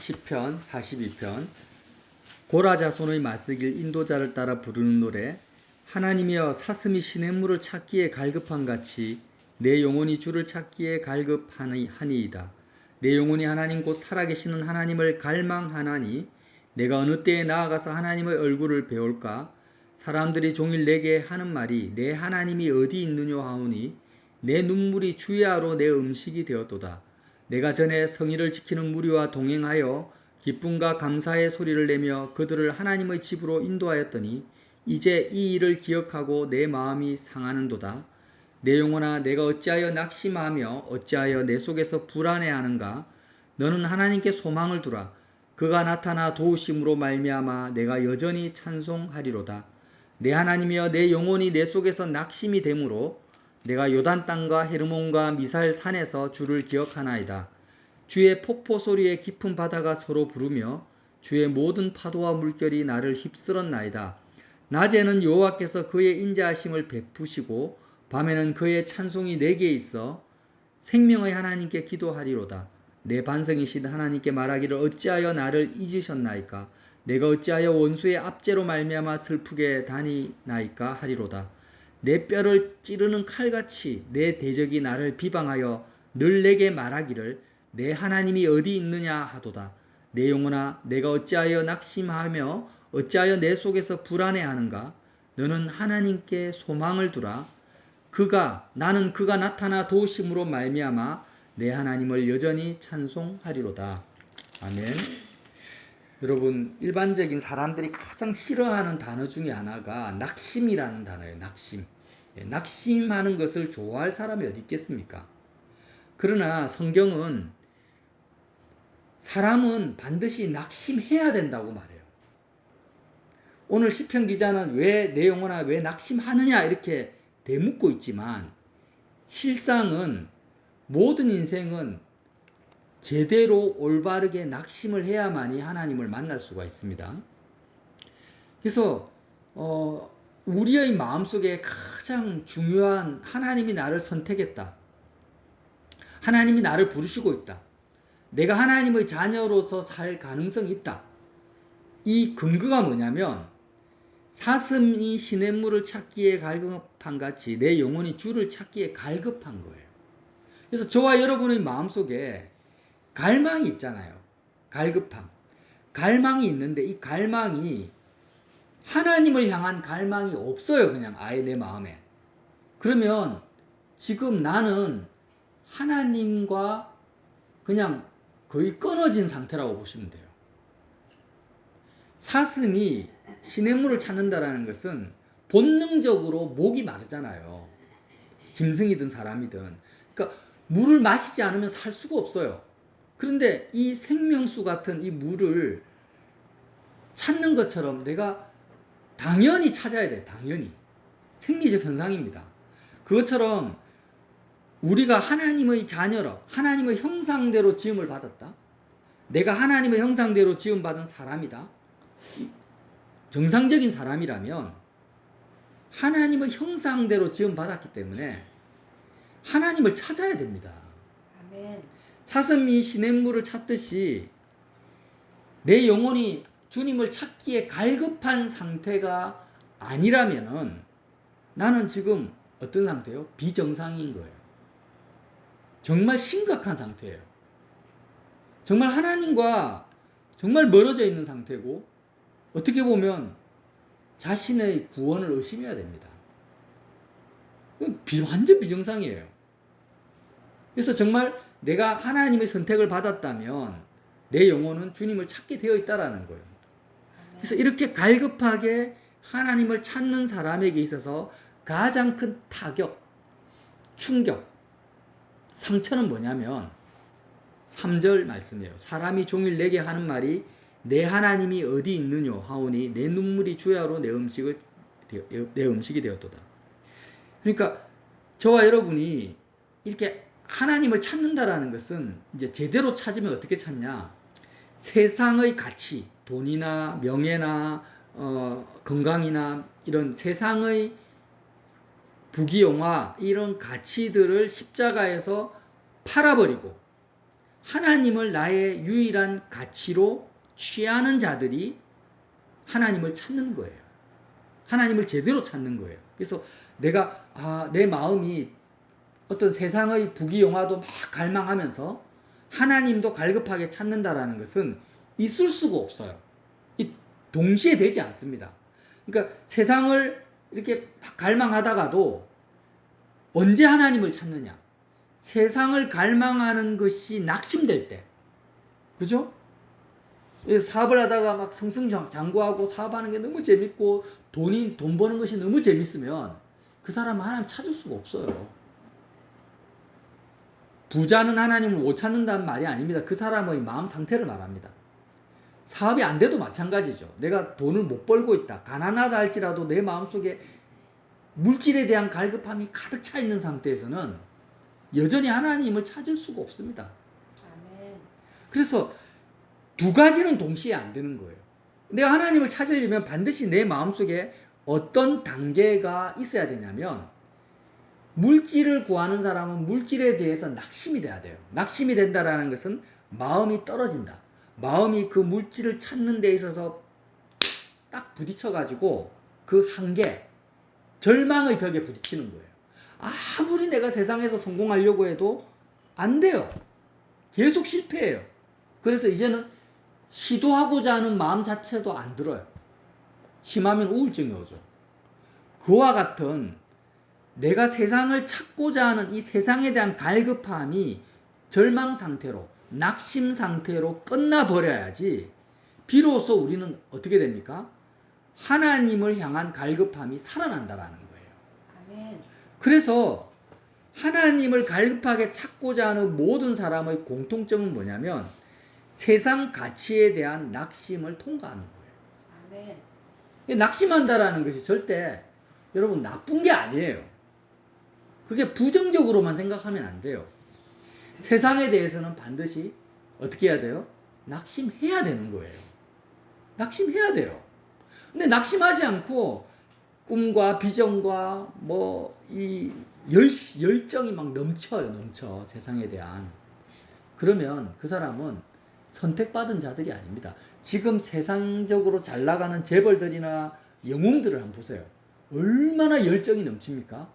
시편 42편. 고라 자손의 맞서길 인도자를 따라 부르는 노래. 하나님이여, 사슴이 시냇물을 찾기에 갈급한 같이 내 영혼이 주를 찾기에 갈급하니이다. 내 영혼이 하나님 곧 살아계시는 하나님을 갈망하나니 내가 어느 때에 나아가서 하나님의 얼굴을 배울까? 사람들이 종일 내게 하는 말이 내 하나님이 어디 있느냐 하오니 내 눈물이 주야로 내 음식이 되었도다. 내가 전에 성의를 지키는 무리와 동행하여 기쁨과 감사의 소리를 내며 그들을 하나님의 집으로 인도하였더니 이제 이 일을 기억하고 내 마음이 상하는도다. 내 영혼아, 내가 어찌하여 낙심하며 어찌하여 내 속에서 불안해하는가? 너는 하나님께 소망을 두라. 그가 나타나 도우심으로 말미암아 내가 여전히 찬송하리로다. 내 하나님이여, 내 영혼이 내 속에서 낙심이 되므로 내가 요단 땅과 헤르몬과 미살 산에서 주를 기억하나이다. 주의 폭포 소리에 깊은 바다가 서로 부르며 주의 모든 파도와 물결이 나를 휩쓸었나이다. 낮에는 여호와께서 그의 인자하심을 베푸시고 밤에는 그의 찬송이 내게 있어 생명의 하나님께 기도하리로다. 내 반석이신 하나님께 말하기를 어찌하여 나를 잊으셨나이까? 내가 어찌하여 원수의 압제로 말미암아 슬프게 다니나이까 하리로다. 내 뼈를 찌르는 칼같이 내 대적이 나를 비방하여 늘 내게 말하기를 내 하나님이 어디 있느냐 하도다. 내 영혼아, 내가 어찌하여 낙심하며 어찌하여 내 속에서 불안해하는가? 너는 하나님께 소망을 두라. 나는 그가 나타나 도우심으로 말미암아 내 하나님을 여전히 찬송하리로다. 아멘. 여러분, 일반적인 사람들이 가장 싫어하는 단어 중에 하나가 낙심이라는 단어예요. 낙심. 낙심하는 것을 좋아할 사람이 어디 있겠습니까? 그러나 성경은 사람은 반드시 낙심해야 된다고 말해요. 오늘 시편 기자는 왜 내 영혼아 왜 낙심하느냐 이렇게 되묻고 있지만 실상은 모든 인생은 제대로 올바르게 낙심을 해야만이 하나님을 만날 수가 있습니다. 그래서 우리의 마음속에 가장 중요한 하나님이 나를 선택했다. 하나님이 나를 부르시고 있다. 내가 하나님의 자녀로서 살 가능성이 있다. 이 근거가 뭐냐면 사슴이 시냇물을 찾기에 갈급한 같이 내 영혼이 주를 찾기에 갈급한 거예요. 그래서 저와 여러분의 마음속에 갈망이 있잖아요. 갈급함. 갈망이 있는데 이 갈망이 하나님을 향한 갈망이 없어요. 그냥 아예 내 마음에. 그러면 지금 나는 하나님과 그냥 거의 끊어진 상태라고 보시면 돼요. 사슴이 시냇물을 찾는다라는 것은 본능적으로 목이 마르잖아요. 짐승이든 사람이든. 그러니까 물을 마시지 않으면 살 수가 없어요. 그런데 이 생명수 같은 이 물을 찾는 것처럼 내가 당연히 찾아야 돼. 당연히. 생리적 현상입니다. 그것처럼 우리가 하나님의 자녀로 하나님의 형상대로 지음을 받았다. 내가 하나님의 형상대로 지음받은 사람이다. 정상적인 사람이라면 하나님의 형상대로 지음받았기 때문에 하나님을 찾아야 됩니다. 아멘. 사슴이 시냇물을 찾듯이 내 영혼이 주님을 찾기에 갈급한 상태가 아니라면은 나는 지금 어떤 상태요? 비정상인 거예요. 정말 심각한 상태예요. 정말 하나님과 정말 멀어져 있는 상태고 어떻게 보면 자신의 구원을 의심해야 됩니다. 완전 비정상이에요. 그래서 정말 내가 하나님의 선택을 받았다면 내 영혼은 주님을 찾게 되어 있다라는 거예요. 그래서 이렇게 갈급하게 하나님을 찾는 사람에게 있어서 가장 큰 타격, 충격, 상처는 뭐냐면 3절 말씀이에요. 사람이 종일 내게 하는 말이 내 하나님이 어디 있느냐 하오니 내 눈물이 주야로 내 음식이 되었도다. 그러니까 저와 여러분이 이렇게 하나님을 찾는다라는 것은 이제 제대로 찾으면 어떻게 찾냐? 세상의 가치, 돈이나 명예나 건강이나 이런 세상의 부귀영화 이런 가치들을 십자가에서 팔아버리고 하나님을 나의 유일한 가치로 취하는 자들이 하나님을 찾는 거예요. 하나님을 제대로 찾는 거예요. 그래서 내가 내 마음이 어떤 세상의 부귀영화도 막 갈망하면서 하나님도 갈급하게 찾는다라는 것은 있을 수가 없어요. 이 동시에 되지 않습니다. 그러니까 세상을 이렇게 막 갈망하다가도 언제 하나님을 찾느냐? 세상을 갈망하는 것이 낙심될 때. 그죠? 사업을 하다가 막 승승장구하고 사업하는 게 너무 재밌고 돈 버는 것이 너무 재밌으면 그 사람은 하나님 찾을 수가 없어요. 부자는 하나님을 못 찾는다는 말이 아닙니다. 그 사람의 마음 상태를 말합니다. 사업이 안 돼도 마찬가지죠. 내가 돈을 못 벌고 있다. 가난하다 할지라도 내 마음속에 물질에 대한 갈급함이 가득 차 있는 상태에서는 여전히 하나님을 찾을 수가 없습니다. 아멘. 그래서 두 가지는 동시에 안 되는 거예요. 내가 하나님을 찾으려면 반드시 내 마음속에 어떤 단계가 있어야 되냐면 물질을 구하는 사람은 물질에 대해서 낙심이 돼야 돼요. 낙심이 된다라는 것은 마음이 떨어진다. 마음이 그 물질을 찾는 데 있어서 딱 부딪혀가지고 그 한계, 절망의 벽에 부딪히는 거예요. 아무리 내가 세상에서 성공하려고 해도 안 돼요. 계속 실패해요. 그래서 이제는 시도하고자 하는 마음 자체도 안 들어요. 심하면 우울증이 오죠. 그와 같은 내가 세상을 찾고자 하는 이 세상에 대한 갈급함이 절망 상태로, 낙심 상태로 끝나버려야지 비로소 우리는 어떻게 됩니까? 하나님을 향한 갈급함이 살아난다라는 거예요. 아멘. 그래서 하나님을 갈급하게 찾고자 하는 모든 사람의 공통점은 뭐냐면 세상 가치에 대한 낙심을 통과하는 거예요. 아멘. 낙심한다라는 것이 절대 여러분 나쁜 게 아니에요. 그게 부정적으로만 생각하면 안 돼요. 세상에 대해서는 반드시 어떻게 해야 돼요? 낙심해야 되는 거예요. 낙심해야 돼요. 근데 낙심하지 않고 꿈과 비전과 이 열정이 막 넘쳐 세상에 대한. 그러면 그 사람은 선택받은 자들이 아닙니다. 지금 세상적으로 잘 나가는 재벌들이나 영웅들을 한번 보세요. 얼마나 열정이 넘칩니까?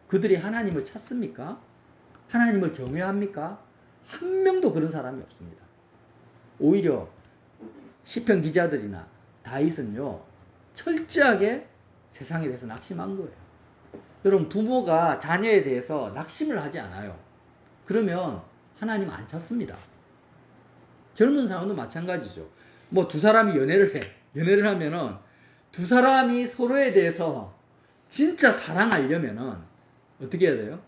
그들이 하나님을 찾습니까? 하나님을 경외합니까? 한 명도 그런 사람이 없습니다. 오히려 시편 기자들이나 다윗은요, 철저하게 세상에 대해서 낙심한 거예요. 여러분, 부모가 자녀에 대해서 낙심을 하지 않아요. 그러면 하나님 안 찾습니다. 젊은 사람도 마찬가지죠. 두 사람이 연애를 해. 연애를 하면은 두 사람이 서로에 대해서 진짜 사랑하려면은 어떻게 해야 돼요?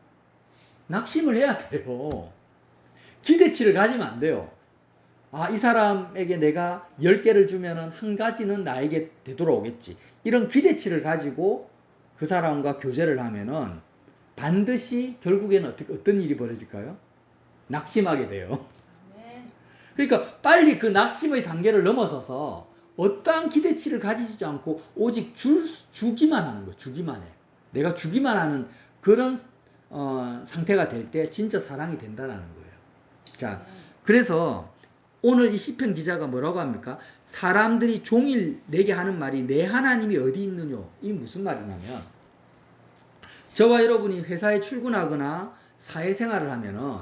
낙심을 해야 돼요. 기대치를 가지면 안 돼요. 이 사람에게 내가 10개를 주면은 한 가지는 나에게 되돌아오겠지. 이런 기대치를 가지고 그 사람과 교제를 하면은 반드시 결국에는 어떤 일이 벌어질까요? 낙심하게 돼요. 그러니까 빨리 그 낙심의 단계를 넘어서서 어떠한 기대치를 가지지 않고 오직 주기만 하는 거예요. 주기만 해. 내가 주기만 하는 그런 상태가 될 때 진짜 사랑이 된다는 거예요. 자, 그래서 오늘 이 시편 기자가 뭐라고 합니까? 사람들이 종일 내게 하는 말이 내 하나님이 어디 있느냐? 이 무슨 말이냐면 저와 여러분이 회사에 출근하거나 사회생활을 하면은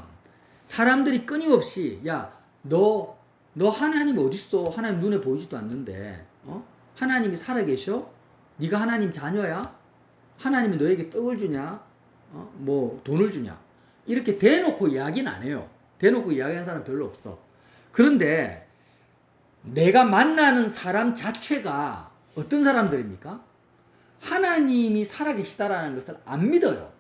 사람들이 끊임없이 너 하나님 어디 있어? 하나님 눈에 보이지도 않는데 하나님이 살아계셔? 네가 하나님 자녀야? 하나님이 너에게 떡을 주냐? 돈을 주냐? 이렇게 대놓고 이야기는 안 해요. 대놓고 이야기하는 사람 별로 없어. 그런데 내가 만나는 사람 자체가 어떤 사람들입니까? 하나님이 살아계시다라는 것을 안 믿어요.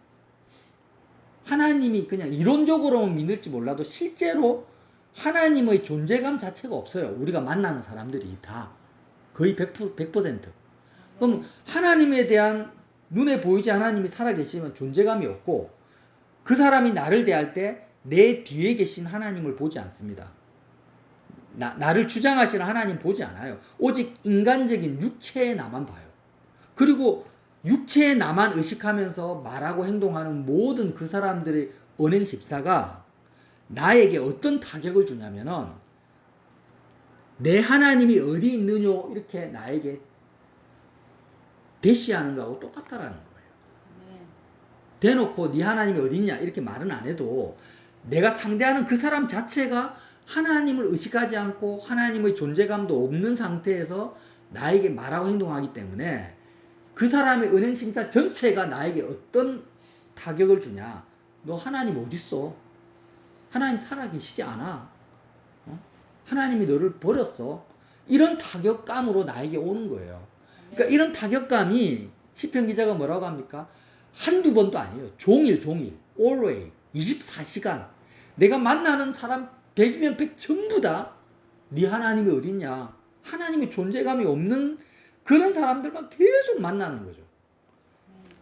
하나님이 그냥 이론적으로는 믿을지 몰라도 실제로 하나님의 존재감 자체가 없어요. 우리가 만나는 사람들이 다 거의 100%. 그럼 하나님에 대한 눈에 보이지 하나님이 살아계시면 존재감이 없고 그 사람이 나를 대할 때 내 뒤에 계신 하나님을 보지 않습니다. 나를 주장하시는 하나님 보지 않아요. 오직 인간적인 육체의 나만 봐요. 그리고 육체의 나만 의식하면서 말하고 행동하는 모든 그 사람들의 언행 십사가 나에게 어떤 타격을 주냐면은 내 하나님이 어디 있느냐 이렇게 나에게 대시하는 거하고 똑같다라는 거예요. 아멘. 대놓고 네 하나님이 어디 있냐 이렇게 말은 안 해도 내가 상대하는 그 사람 자체가 하나님을 의식하지 않고 하나님의 존재감도 없는 상태에서 나에게 말하고 행동하기 때문에 그 사람의 은행 심사 전체가 나에게 어떤 타격을 주냐. 너 하나님 어디 있어? 하나님 살아계시지 않아. 하나님이 너를 버렸어. 이런 타격감으로 나에게 오는 거예요. 그러니까 이런 타격감이 시편 기자가 뭐라고 합니까? 한두 번도 아니에요. 종일 always 24시간 내가 만나는 사람 100이면 100 전부 다 네 하나님이 어딨냐, 하나님의 존재감이 없는 그런 사람들만 계속 만나는 거죠.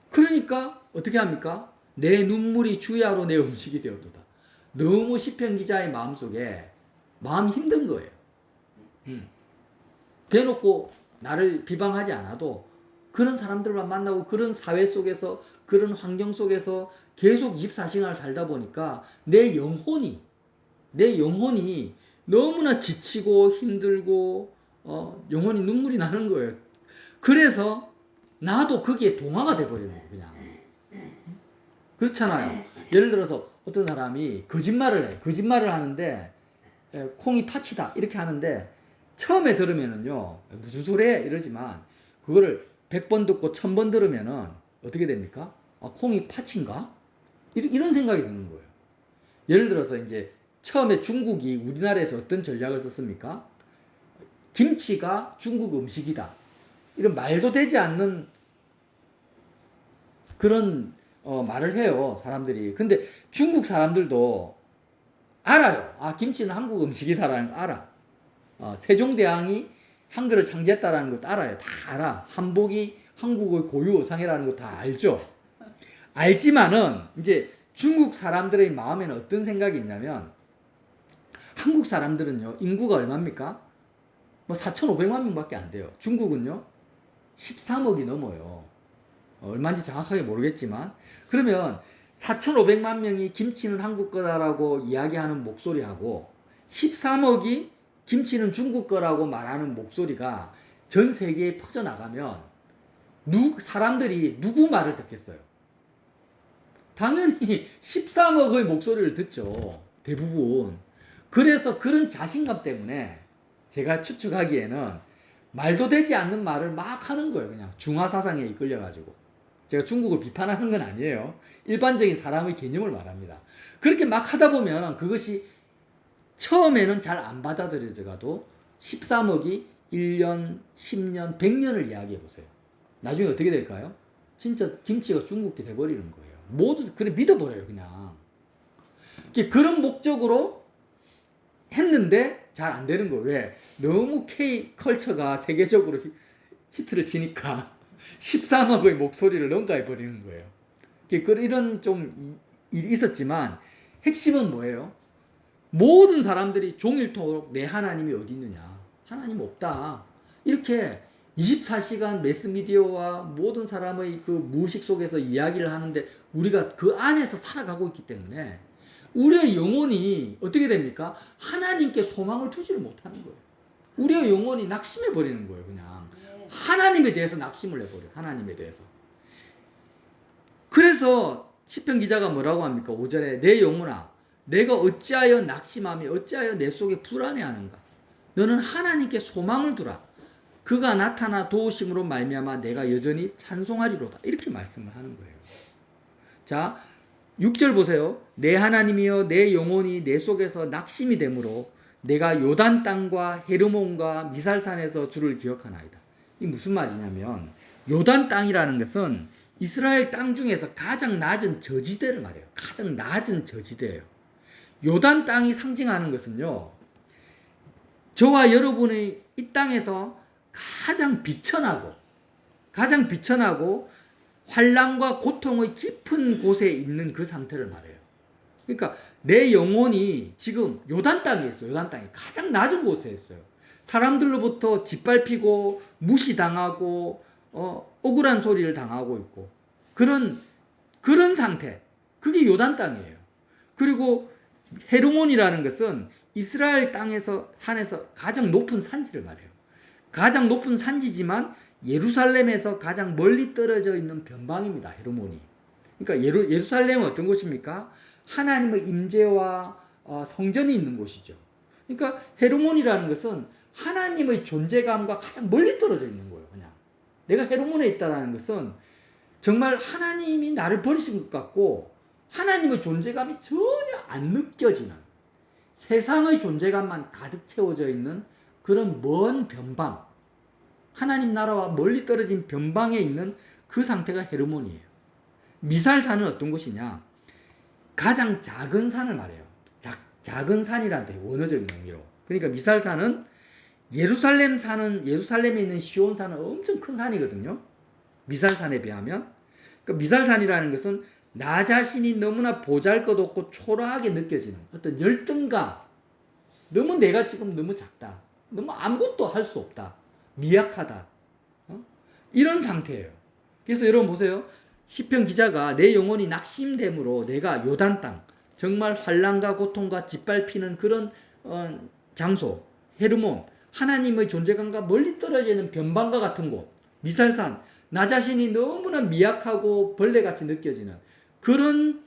그러니까 어떻게 합니까? 내 눈물이 주야로 내 음식이 되었도다. 너무 시편 기자의 마음속에 마음이 힘든 거예요. 대놓고 나를 비방하지 않아도 그런 사람들만 만나고 그런 사회 속에서 그런 환경 속에서 계속 24시간을 살다 보니까 내 영혼이 너무나 지치고 힘들고 영혼이 눈물이 나는 거예요. 그래서 나도 거기에 동화가 돼버리는 거예요. 그냥 그렇잖아요. 예를 들어서 어떤 사람이 거짓말을 하는데 콩이 파치다 이렇게 하는데 처음에 들으면은요 무슨 소리해 이러지만 그거를 100번 듣고 1000번 들으면은 어떻게 됩니까? 아, 콩이 파치인가? 이런 생각이 드는 거예요. 예를 들어서 이제 처음에 중국이 우리나라에서 어떤 전략을 썼습니까? 김치가 중국 음식이다. 이런 말도 되지 않는 그런 말을 해요, 사람들이. 근데 중국 사람들도 알아요. 아, 김치는 한국 음식이다라는 거 알아. 세종대왕이 한글을 창제했다라는 것도 알아요. 다 알아. 한복이 한국의 고유 의상이라는 거 다 알죠. 알지만은 이제 중국 사람들의 마음에는 어떤 생각이 있냐면 한국 사람들은요 인구가 얼마입니까? 뭐 4,500만 명밖에 안 돼요. 중국은요 13억이 넘어요. 얼마인지 정확하게 모르겠지만 그러면 4,500만 명이 김치는 한국 거다라고 이야기하는 목소리하고 13억이 김치는 중국 거라고 말하는 목소리가 전 세계에 퍼져나가면 사람들이 누구 말을 듣겠어요? 당연히 13억의 목소리를 듣죠. 대부분. 그래서 그런 자신감 때문에 제가 추측하기에는 말도 되지 않는 말을 막 하는 거예요. 그냥 중화사상에 이끌려가지고. 제가 중국을 비판하는 건 아니에요. 일반적인 사람의 개념을 말합니다. 그렇게 막 하다 보면 그것이 처음에는 잘 안 받아들여져가도 13억이 1년, 10년, 100년을 이야기해 보세요. 나중에 어떻게 될까요? 진짜 김치가 중국게 돼버리는 거예요. 모두 그래 믿어버려요, 그냥. 그런 목적으로 했는데 잘 안 되는 거예요. 왜? 너무 K컬처가 세계적으로 히트를 치니까 13억의 목소리를 능가해 버리는 거예요. 이런 좀 일이 있었지만 핵심은 뭐예요? 모든 사람들이 종일토록 내 하나님이 어디 있느냐, 하나님 없다, 이렇게 24시간 매스미디어와 모든 사람의 그 무의식 속에서 이야기를 하는데 우리가 그 안에서 살아가고 있기 때문에 우리의 영혼이 어떻게 됩니까? 하나님께 소망을 두지를 못하는 거예요. 우리의 영혼이 낙심해 버리는 거예요. 그냥 하나님에 대해서 낙심을 해버려요. 하나님에 대해서. 그래서 시편 기자가 뭐라고 합니까? 5절에 내 영혼아 내가 어찌하여 낙심하며 어찌하여 내 속에 불안해하는가? 너는 하나님께 소망을 두라. 그가 나타나 도우심으로 말미암아 내가 여전히 찬송하리로다. 이렇게 말씀을 하는 거예요. 자, 6절 보세요. 내 하나님이여 내 영혼이 내 속에서 낙심이 되므로 내가 요단 땅과 헤르몬과 미살산에서 주를 기억하나이다. 이 무슨 말이냐면 요단 땅이라는 것은 이스라엘 땅 중에서 가장 낮은 저지대를 말해요. 가장 낮은 저지대예요. 요단 땅이 상징하는 것은요, 저와 여러분의 이 땅에서 가장 비천하고 환난과 고통의 깊은 곳에 있는 그 상태를 말해요. 그러니까 내 영혼이 지금 요단 땅에 있어요. 요단 땅이 가장 낮은 곳에 있어요. 사람들로부터 짓밟히고 무시당하고 억울한 소리를 당하고 있고 그런 상태. 그게 요단 땅이에요. 그리고 헤르몬이라는 것은 이스라엘 땅에서 산에서 가장 높은 산지를 말해요. 가장 높은 산지지만 예루살렘에서 가장 멀리 떨어져 있는 변방입니다. 헤르몬이. 그러니까 예루살렘은 어떤 곳입니까? 하나님의 임재와 성전이 있는 곳이죠. 그러니까 헤르몬이라는 것은 하나님의 존재감과 가장 멀리 떨어져 있는 거예요. 그냥 내가 헤르몬에 있다는 것은 정말 하나님이 나를 버리신 것 같고 하나님의 존재감이 전혀 안 느껴지는, 세상의 존재감만 가득 채워져 있는 그런 먼 변방, 하나님 나라와 멀리 떨어진 변방에 있는 그 상태가 헤르몬이에요. 미살산은 어떤 곳이냐? 가장 작은 산을 말해요. 작은 산이라는 뜻이 원어적인 의미로. 그러니까 미살산은 예루살렘에 있는 시온산은 엄청 큰 산이거든요. 미살산에 비하면. 그러니까 미살산이라는 것은 나 자신이 너무나 보잘것없고 초라하게 느껴지는 어떤 열등감, 너무 내가 지금 너무 작다, 너무 아무것도 할 수 없다, 미약하다, 이런 상태예요. 그래서 여러분 보세요. 시편 기자가 내 영혼이 낙심됨으로 내가 요단 땅, 정말 환난과 고통과 짓밟히는 그런 장소, 헤르몬, 하나님의 존재감과 멀리 떨어져 있는 변방과 같은 곳, 미살산, 나 자신이 너무나 미약하고 벌레같이 느껴지는 그런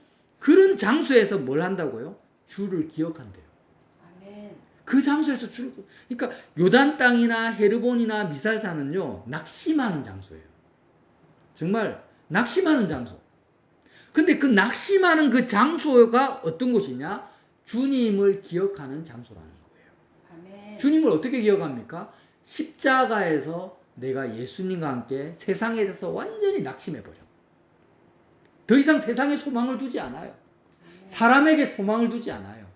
장소에서 뭘 한다고요? 주를 기억한대요. 아멘. 그 장소에서 그러니까 요단 땅이나 헤르본이나 미살산은요, 낙심하는 장소예요. 정말 낙심하는 장소. 근데 그 낙심하는 그 장소가 어떤 곳이냐? 주님을 기억하는 장소라는 거예요. 아멘. 주님을 어떻게 기억합니까? 십자가에서 내가 예수님과 함께 세상에 대해서 완전히 낙심해버려. 더 이상 세상에 소망을 두지 않아요. 사람에게 소망을 두지 않아요.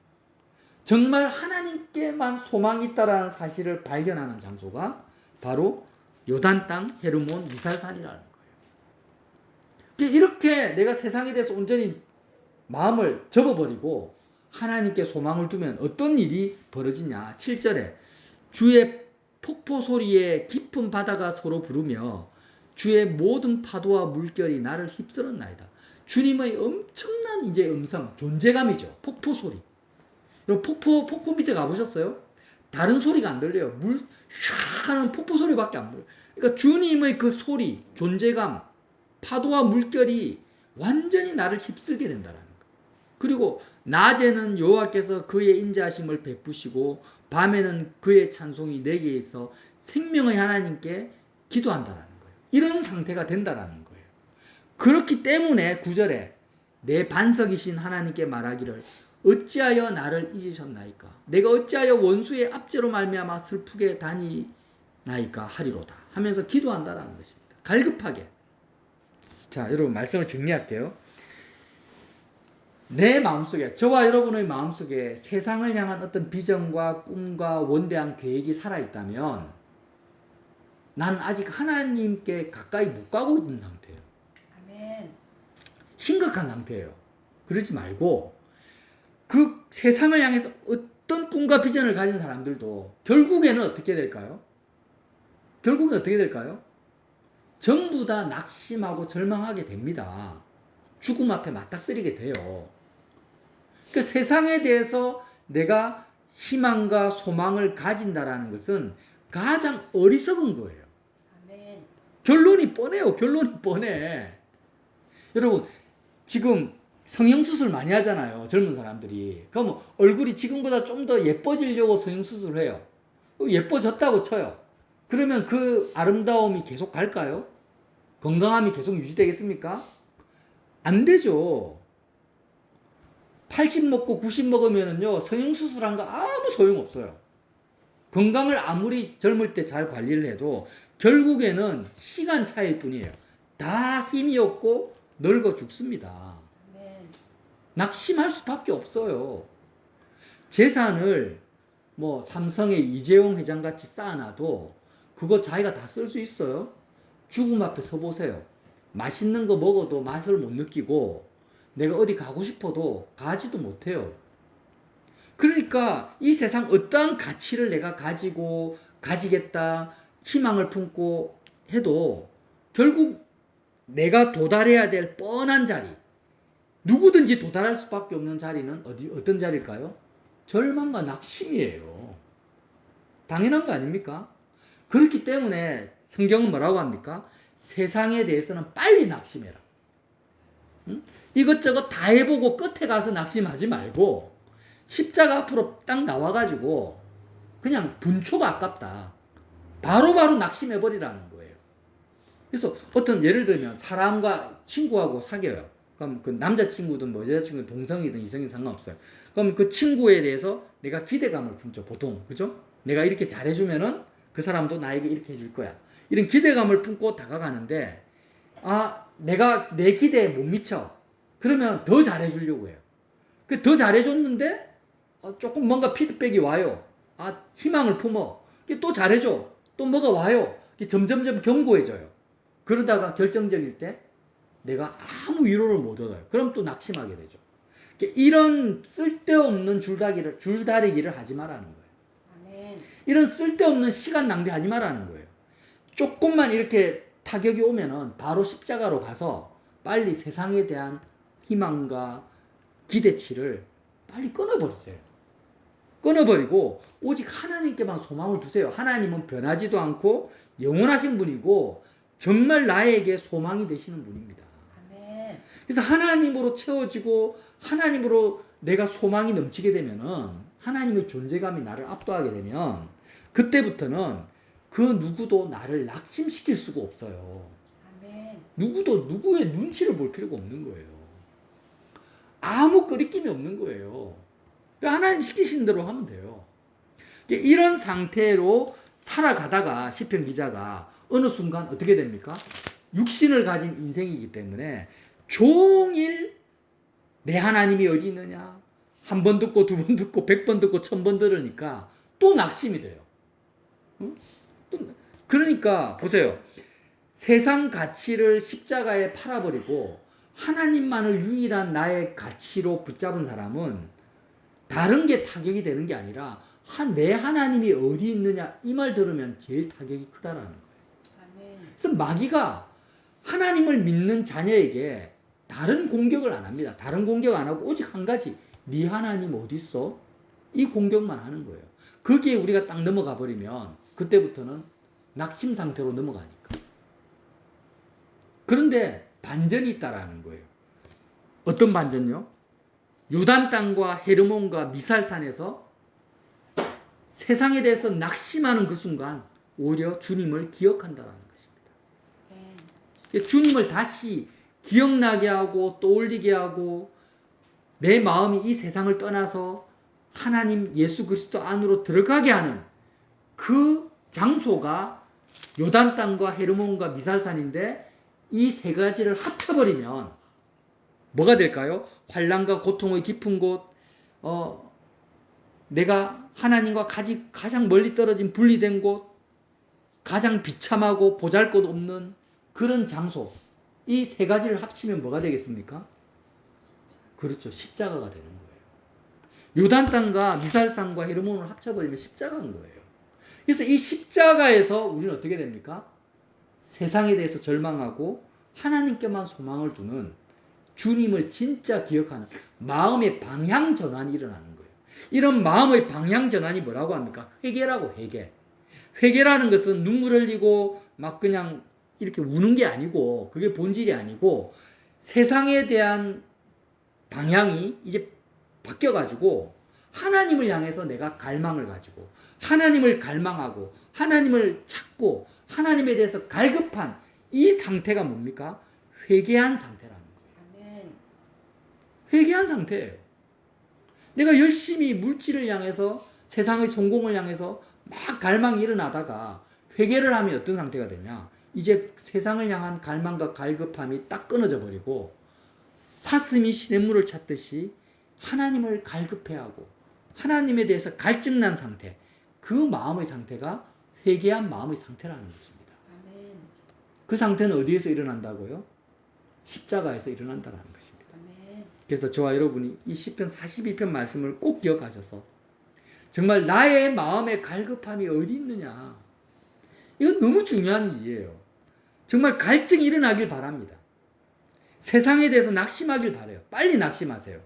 정말 하나님께만 소망이 있다라는 사실을 발견하는 장소가 바로 요단 땅 헤르몬 미살산이라는 거예요. 이렇게 내가 세상에 대해서 온전히 마음을 접어버리고 하나님께 소망을 두면 어떤 일이 벌어지냐. 7절에 주의 폭포 소리에 깊은 바다가 서로 부르며 주의 모든 파도와 물결이 나를 휩쓸었나이다. 주님의 엄청난 이제 음성, 존재감이죠. 폭포 소리. 폭포 밑에 가보셨어요? 다른 소리가 안 들려요. 물 샥 하는 폭포 소리밖에 안 들려요. 그러니까 주님의 그 소리, 존재감, 파도와 물결이 완전히 나를 휩쓸게 된다는 거. 그리고 낮에는 여호와께서 그의 인자하심을 베푸시고 밤에는 그의 찬송이 내게 있어 생명의 하나님께 기도한다라는 거예요. 이런 상태가 된다라는 거예요. 그렇기 때문에 9절에 내 반석이신 하나님께 말하기를 어찌하여 나를 잊으셨나이까? 내가 어찌하여 원수의 압제로 말미암아 슬프게 다니나이까 하리로다 하면서 기도한다라는 것입니다. 갈급하게. 자, 여러분 말씀을 정리할게요. 내 마음속에, 저와 여러분의 마음속에 세상을 향한 어떤 비전과 꿈과 원대한 계획이 살아있다면 난 아직 하나님께 가까이 못 가고 있는 상태예요. 아멘. 심각한 상태예요. 그러지 말고 그 세상을 향해서 어떤 꿈과 비전을 가진 사람들도 결국에는 어떻게 될까요? 결국엔 어떻게 될까요? 전부 다 낙심하고 절망하게 됩니다. 죽음 앞에 맞닥뜨리게 돼요. 그러니까 세상에 대해서 내가 희망과 소망을 가진다라는 것은 가장 어리석은 거예요. 아멘. 결론이 뻔해요. 결론이 뻔해. 여러분 지금 성형수술 많이 하잖아요. 젊은 사람들이. 그럼 얼굴이 지금보다 좀 더 예뻐지려고 성형수술을 해요. 예뻐졌다고 쳐요. 그러면 그 아름다움이 계속 갈까요? 건강함이 계속 유지되겠습니까? 안 되죠. 80 먹고 90 먹으면은요, 성형수술한 거 아무 소용없어요. 건강을 아무리 젊을 때 잘 관리를 해도 결국에는 시간 차이일 뿐이에요. 다 힘이 없고 늙어 죽습니다. 아멘. 낙심할 수밖에 없어요. 재산을 뭐 삼성의 이재용 회장 같이 쌓아놔도 그거 자기가 다 쓸 수 있어요? 죽음 앞에 서보세요. 맛있는 거 먹어도 맛을 못 느끼고 내가 어디 가고 싶어도 가지도 못해요. 그러니까 이 세상 어떠한 가치를 내가 가지겠다 희망을 품고 해도 결국 내가 도달해야 될 뻔한 자리, 누구든지 도달할 수밖에 없는 자리는 어떤 자리일까요? 절망과 낙심이에요. 당연한 거 아닙니까? 그렇기 때문에 성경은 뭐라고 합니까? 세상에 대해서는 빨리 낙심해라. 응? 이것저것 다 해보고 끝에 가서 낙심하지 말고 십자가 앞으로 딱 나와가지고 그냥 분초가 아깝다. 바로바로 낙심해버리라는 거예요. 그래서 어떤 예를 들면 사람과 친구하고 사귀어요. 그럼 그 남자친구든 뭐 여자친구든 동성이든 이성이든 상관없어요. 그럼 그 친구에 대해서 내가 기대감을 품죠. 보통. 그죠? 내가 이렇게 잘해주면은 그 사람도 나에게 이렇게 해줄 거야. 이런 기대감을 품고 다가가는데 내가 내 기대에 못 미쳐. 그러면 더 잘해주려고 해요. 더 잘해줬는데 조금 뭔가 피드백이 와요. 희망을 품어. 또 잘해줘. 또 뭐가 와요. 점점점 견고해져요. 그러다가 결정적일 때 내가 아무 위로를 못 얻어요. 그럼 또 낙심하게 되죠. 이런 쓸데없는 줄다리기를 하지 말라는 거예요. 아멘. 이런 쓸데없는 시간 낭비하지 말라는 거예요. 조금만 이렇게 타격이 오면은 바로 십자가로 가서 빨리 세상에 대한 희망과 기대치를 빨리 끊어버리세요. 끊어버리고 오직 하나님께만 소망을 두세요. 하나님은 변하지도 않고 영원하신 분이고 정말 나에게 소망이 되시는 분입니다. 아멘. 그래서 하나님으로 채워지고 하나님으로 내가 소망이 넘치게 되면은 하나님의 존재감이 나를 압도하게 되면 그때부터는 그 누구도 나를 낙심시킬 수가 없어요. 아멘. 누구도 누구의 눈치를 볼 필요가 없는 거예요. 아무 끄리낌이 없는 거예요. 하나님 시키신 대로 하면 돼요. 이런 상태로 살아가다가 시편 기자가 어느 순간 어떻게 됩니까? 육신을 가진 인생이기 때문에 종일 내 하나님이 어디 있느냐? 한 번 듣고 두 번 듣고 100번 듣고 1000번 들으니까 또 낙심이 돼요. 응? 그러니까 보세요. 세상 가치를 십자가에 팔아버리고 하나님만을 유일한 나의 가치로 붙잡은 사람은 다른 게 타격이 되는 게 아니라 내 하나님이 어디 있느냐 이 말 들으면 제일 타격이 크다라는 거예요. 아멘. 그래서 마귀가 하나님을 믿는 자녀에게 다른 공격을 안 합니다. 다른 공격 안 하고 오직 한 가지, 네 하나님 어디 있어? 이 공격만 하는 거예요. 거기에 우리가 딱 넘어가 버리면 그때부터는 낙심 상태로 넘어가니까. 그런데 반전이 있다라는 거예요. 어떤 반전요? 요단 땅과 헤르몬과 미살산에서 세상에 대해서 낙심하는 그 순간 오히려 주님을 기억한다라는 것입니다. 네. 주님을 다시 기억나게 하고 떠올리게 하고 내 마음이 이 세상을 떠나서 하나님 예수 그리스도 안으로 들어가게 하는 그 장소가 요단 땅과 헤르몬과 미살산인데 이 세 가지를 합쳐버리면 뭐가 될까요? 환난과 고통의 깊은 곳, 내가 하나님과 가장 멀리 떨어진 분리된 곳, 가장 비참하고 보잘것없는 그런 장소, 이 세 가지를 합치면 뭐가 되겠습니까? 그렇죠. 십자가가 되는 거예요. 요단 땅과 미살산과 헤르몬을 합쳐버리면 십자가인 거예요. 그래서 이 십자가에서 우리는 어떻게 됩니까? 세상에 대해서 절망하고 하나님께만 소망을 두는 주님을 진짜 기억하는 마음의 방향 전환이 일어나는 거예요. 이런 마음의 방향 전환이 뭐라고 합니까? 회개라고, 회개. 회개라는 것은 눈물 흘리고 막 그냥 이렇게 우는 게 아니고 그게 본질이 아니고 세상에 대한 방향이 이제 바뀌어가지고 하나님을 향해서 내가 갈망을 가지고 하나님을 갈망하고 하나님을 찾고 하나님에 대해서 갈급한 이 상태가 뭡니까? 회개한 상태라는 거예요. 아멘. 회개한 상태예요. 내가 열심히 물질을 향해서 세상의 성공을 향해서 막 갈망이 일어나다가 회개를 하면 어떤 상태가 되냐? 이제 세상을 향한 갈망과 갈급함이 딱 끊어져 버리고 사슴이 시냇물을 찾듯이 하나님을 갈급해하고 하나님에 대해서 갈증난 상태, 그 마음의 상태가 회개한 마음의 상태라는 것입니다. 아멘. 그 상태는 어디에서 일어난다고요? 십자가에서 일어난다는 것입니다. 아멘. 그래서 저와 여러분이 이 시편 42편 말씀을 꼭 기억하셔서 정말 나의 마음의 갈급함이 어디 있느냐, 이거 너무 중요한 일이에요. 정말 갈증이 일어나길 바랍니다. 세상에 대해서 낙심하길 바라요. 빨리 낙심하세요.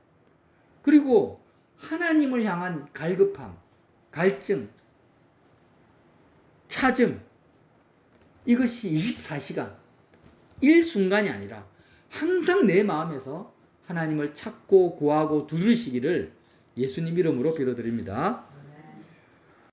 그리고 하나님을 향한 갈급함, 갈증, 찾음, 이것이 24시간, 일순간이 아니라 항상 내 마음에서 하나님을 찾고 구하고 두드리시기를 예수님 이름으로 빌어드립니다.